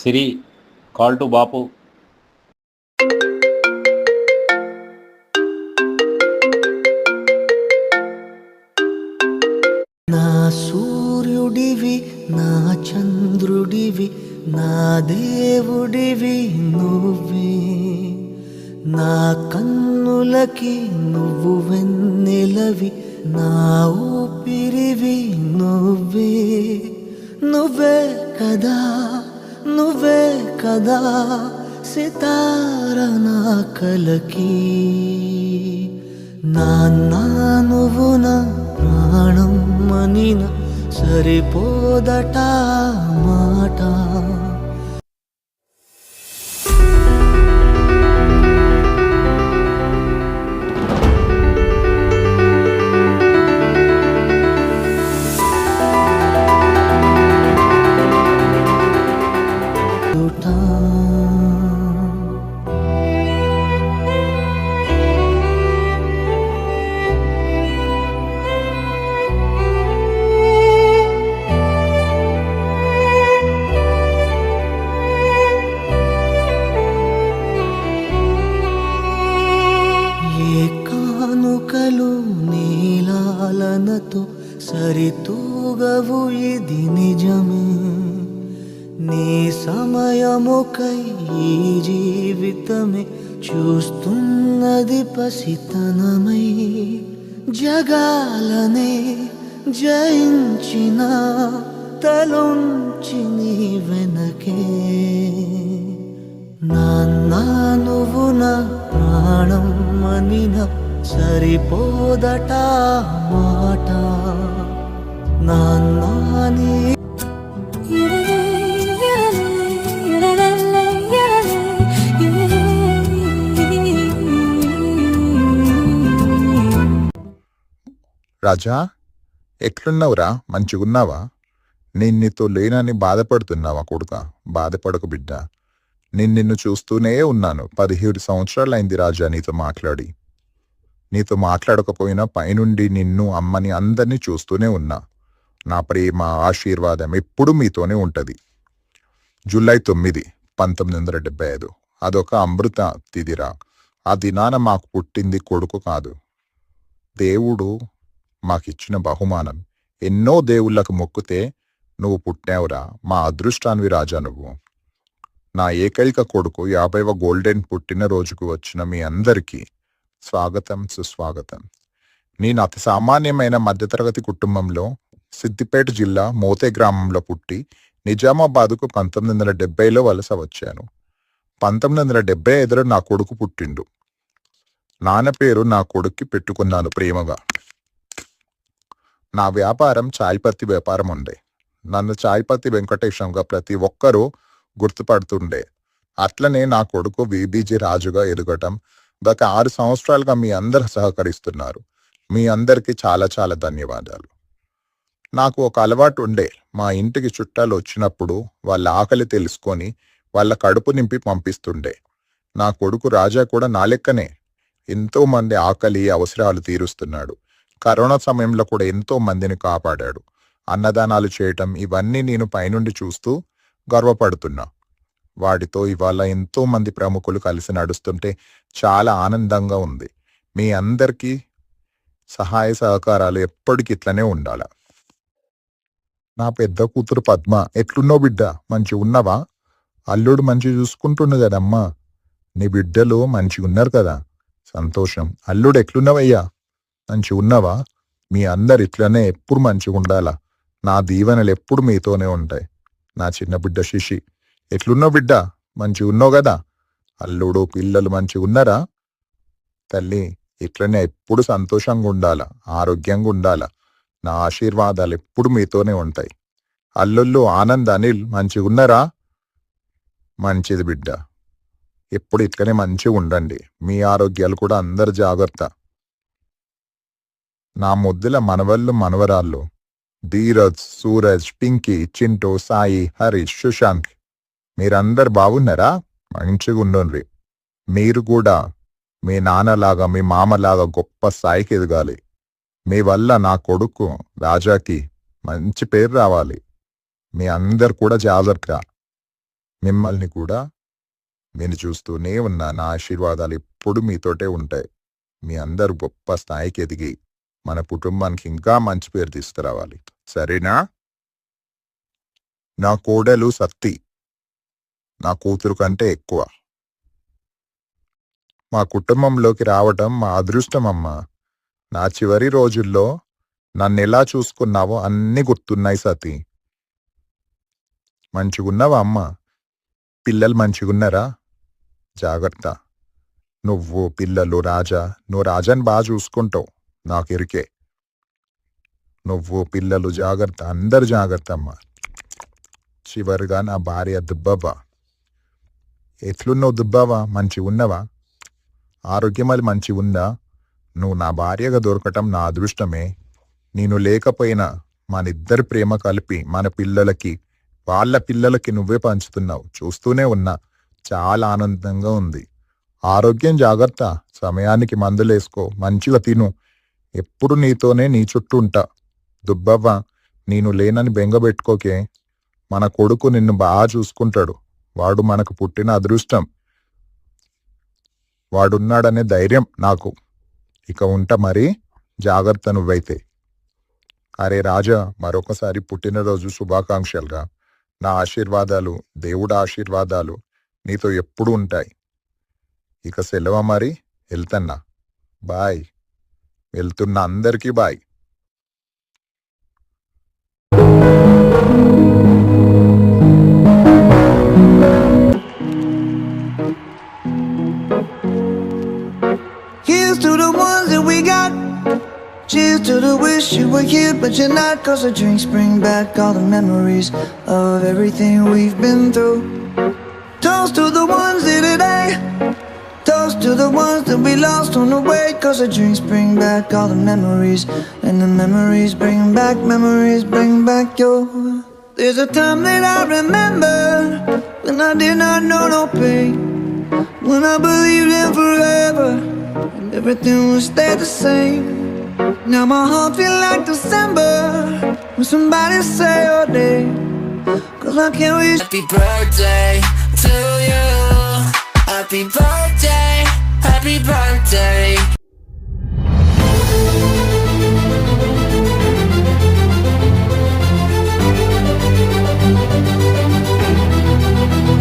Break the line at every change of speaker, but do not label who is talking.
Siri, call to Bapu.
నా సూర్యుడివి నా చంద్రుడివి నా దేవుడివి నువ్వే, నా కన్నులకి నువ్వు వెన్నెలవి, నా ఊపిరివి నువ్వే. నువ్వే కదా నువ్వే కదా సితార నా కలకి, నాన్న నువ్వు నా ప్రాణం మనిన సరిపోదట మాట. నీలాలనతో సరితూగవు ఇది నిజమే, నీ సమయముకై ఈ జీవితమే చూస్తున్నది పసితనమై. జగాలనే జయించిన తలొంచి నీ వెనకే, నాన్న నువ్వు నా ప్రాణం మనిన సరిపోదట మాట. నాన్నీ
రాజా, ఎట్లున్నావురా? మంచిగున్నావా? నేను నీతో లేనని బాధపడుతున్నావా కొడుక? బాధపడకు బిడ్డ, నేను నిన్ను చూస్తూనే ఉన్నాను. 17 సంవత్సరాలైంది రాజా నీతో మాట్లాడి. నీతో మాట్లాడకపోయినా పైనుండి నిన్ను, అమ్మని, అందరినీ చూస్తూనే ఉన్నా. నా ప్రేమ, ఆశీర్వాదం ఎప్పుడు మీతోనే ఉంటుంది. జూలై 9, 1975 అదొక అమృత తిథిరా. ఆ దినాన మాకు పుట్టింది కొడుకు కాదు, దేవుడు మాకిచ్చిన బహుమానం. ఎన్నో దేవుళ్ళకు మొక్కితే నువ్వు పుట్టావురా. మా అదృష్టాన్వి రాజా నువ్వు. నా ఏకైక కొడుకు 50వ గోల్డెన్ పుట్టినరోజుకు వచ్చిన మీ అందరికీ స్వాగతం, సుస్వాగతం. నేను అతి సామాన్యమైన మధ్యతరగతి కుటుంబంలో సిద్దిపేట జిల్లా మోతే గ్రామంలో పుట్టి నిజామాబాద్కు 1970లో వలస వచ్చాను. 1975లో నా కొడుకు పుట్టిండు. నాన్న పేరు నా కొడుక్కి పెట్టుకున్నాను ప్రేమగా. నా వ్యాపారం చాయ్పత్తి వ్యాపారం ఉండే. నన్ను చాయ్పత్తి వెంకటేశంగా ప్రతి ఒక్కరూ గుర్తుపడుతుండే. అట్లనే నా కొడుకు విబీజీ రాజుగా ఎదగటం గత 6 సంవత్సరాలుగా మీ అందరు సహకరిస్తున్నారు. మీ అందరికీ చాలా చాలా ధన్యవాదాలు. నాకు ఒక అలవాటు ఉండే, మా ఇంటికి చుట్టాలు వచ్చినప్పుడు వాళ్ళ ఆకలి తెలుసుకొని వాళ్ళ కడుపు నింపి పంపిస్తుండే. నా కొడుకు రాజా కూడా నా లెక్కనే ఎంతో మంది ఆకలి అవసరాలు తీరుస్తున్నాడు. కరోనా సమయంలో కూడా ఎంతో మందిని కాపాడాడు. అన్నదానాలు చేయటం ఇవన్నీ నేను పైనుండి చూస్తూ గర్వపడుతున్నా. వాడితో ఇవాళ ఎంతో మంది ప్రముఖులు కలిసి నడుస్తుంటే చాలా ఆనందంగా ఉంది. మీ అందరికీ సహాయ సహకారాలు ఎప్పటికి ఇట్లనే ఉండాల. నా పెద్ద కూతురు పద్మ, ఎట్లున్నావు బిడ్డ? మంచి ఉన్నావా? అల్లుడు మంచి చూసుకుంటుండు కదమ్మా. నీ బిడ్డలు మంచిగా ఉన్నారు కదా, సంతోషం. అల్లుడు ఎట్లున్నావయ్యా? మంచి ఉన్నావా? మీ అందరు ఇట్లనే ఎప్పుడు మంచిగా ఉండాలా. నా దీవెనలు ఎప్పుడు మీతోనే ఉంటాయి. నా చిన్న బిడ్డ శిషి, ఎట్లున్నావు బిడ్డ? మంచిగా ఉన్నావు కదా? అల్లుడు పిల్లలు మంచిగా ఉన్నారా? తల్లి, ఇట్లనే ఎప్పుడు సంతోషంగా ఉండాలా, ఆరోగ్యంగా ఉండాలా. నా ఆశీర్వాదాలు ఎప్పుడు మీతోనే ఉంటాయి. అల్లుళ్ళు ఆనంద్, అనిల్ మంచిగా ఉన్నారా? మంచిది బిడ్డ, ఎప్పుడు ఇట్లనే మంచిగా ఉండండి. మీ ఆరోగ్యాలు కూడా అందరు జాగ్రత్త. నా ముద్దుల మనవళ్ళు మనవరాళ్ళు ధీరజ్, సూరజ్, పింకీ, చింటూ, సాయి, హరీష్, సుశాంత్, మీరందరు బాగున్నారా? మంచిగా ఉండండి. మీరు కూడా మీ నాన్నలాగా మీ మామలాగా గొప్ప స్థాయికి ఎదగాలి. మీ వల్ల నా కొడుకు రాజాకి మంచి పేరు రావాలి. మీ అందరు కూడా జాగ్రత్త. మిమ్మల్ని కూడా నేను చూస్తూనే ఉన్నా. నా ఆశీర్వాదాలు ఎప్పుడు మీతోటే ఉంటాయి. మీ అందరూ గొప్ప స్థాయికి ఎదిగి మన కుటుంబానికి ఇంకా మంచి పేరు తీసుకురావాలి. సరేనా? నా కోడలు సత్తి నా కూతురు కంటే ఎక్కువ. మా కుటుంబంలోకి రావటం మా అదృష్టం అమ్మా. నా చివరి రోజుల్లో నన్నెలా చూసుకున్నావో అన్నీ గుర్తున్నాయి సతీ. మంచిగున్నావా అమ్మా? పిల్లలు మంచిగున్నారా? జాగ్రత్త. నువ్వు పిల్లలు నువ్వు రాజాని బాగా చూసుకుంటావు, నాకెరికే. నువ్వు పిల్లలు జాగ్రత్త, అందరు జాగ్రత్త అమ్మా. చివరిగా నా భార్య దుబ్బవ్వ. ఎట్లున్నావు దుబ్బవ్వ? మంచిగున్నావా? ఆరోగ్యం అది మంచి ఉందా? నువ్వు నా భార్యగా దొరకటం నా అదృష్టమే. నేను లేకపోయినా మనిద్దరి ప్రేమ కలిపి మన పిల్లలకి వాళ్ళ పిల్లలకి నువ్వే పంచుతున్నావు. చూస్తూనే ఉన్నా. చాలా ఆనందంగా ఉంది. ఆరోగ్యం జాగ్రత్త. సమయానికి మందులేసుకో, మంచిగా తిను. ఎప్పుడు నీతోనే నీ చుట్టూ ఉంటా. దుబ్బవ్వ, నేను లేనని బెంగబెట్టుకోకే. మన కొడుకు నిన్ను బాగా చూసుకుంటాడు. వాడు మనకు పుట్టిన అదృష్టం. వాడున్నాడనే ధైర్యం నాకు. ఇక ఉంటా మరి. జాగ్రత్త నువ్వైతే. అరే రాజా, మరొకసారి పుట్టినరోజు శుభాకాంక్షలుగా. నా ఆశీర్వాదాలు, దేవుడి ఆశీర్వాదాలు నీతో ఎప్పుడు ఉంటాయి. ఇక సెలవు మరి, వెళ్తున్నా. బాయ్. వెళ్తున్న అందరికీ bye.
Here's to the ones that we got. Cheers to the wish you were here but you're not. Cause the drinks bring back all the memories of everything we've been through. Toast to the ones here today. Toast to the ones that we lost on the way. Cause the drinks bring back all the memories. And the memories bring back your. There's a time that I remember when I did not know no pain. When I believed in forever and everything would stay the same. Now my heart feel like December when somebody say your name. Cause I can't reach.
Happy birthday to you. Happy birthday, happy birthday.